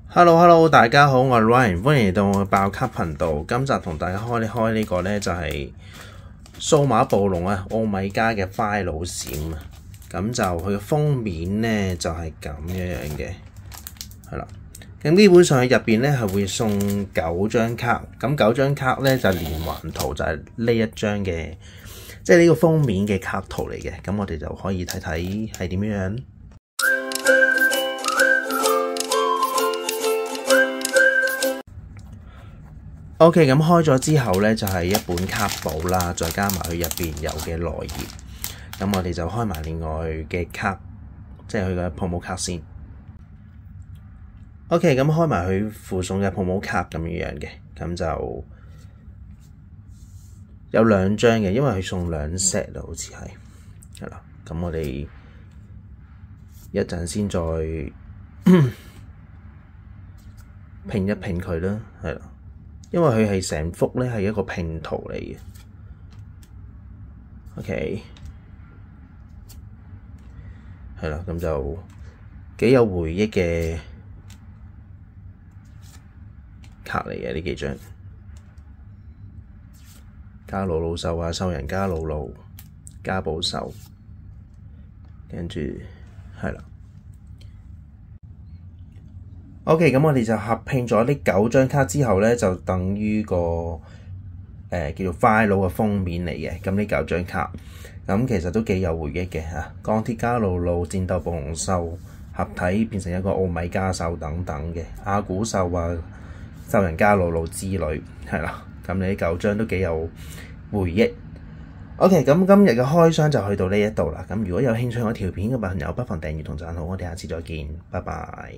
Hello，大家好，我係 Ryan，歡迎嚟到我嘅爆卡頻道。今集同大家開呢個呢，就係數碼暴龍啊，奧米加嘅 Fire 閃啊。咁就佢嘅封面呢，就係咁樣嘅，係啦。咁基本上入邊呢，係會送9張卡，咁9張卡呢，就連環圖就係呢一張嘅，即係呢個封面嘅卡圖嚟嘅。咁我哋就可以睇睇係點樣。OK， 咁開咗之後呢，就係一本卡簿啦，再加埋佢入邊有嘅內頁。咁我哋就開埋另外嘅卡，即係佢嘅 promo 卡先。OK， 咁開埋佢附送嘅 promo 卡咁樣嘅，咁就有2張嘅，因為佢送2 set 啦，好似係啦。咁我哋一陣先再拼一拼佢啦，係啦。因為佢係成幅咧係一個拼圖嚟嘅 ，OK， 係啦，咁就幾有回憶嘅卡嚟嘅呢幾張，加魯魯獸啊，獸人加魯魯，加寶獸，跟住係啦。OK， 咁我哋就合拼咗呢9張卡之後咧，就等於個叫做 Fire 嘅封面嚟嘅。咁呢9張卡，咁其實都幾有回憶嘅嚇。鋼鐵加魯魯、戰鬥暴龍獸合體變成一個奧米加獸等等嘅阿古獸啊、獸人加魯魯之類，係啦。咁你呢9張都幾有回憶。OK，咁今日嘅開箱就去到呢一度啦。咁如果有興趣我條片嘅朋友，不妨訂閱同讚好。我哋下次再見，拜拜。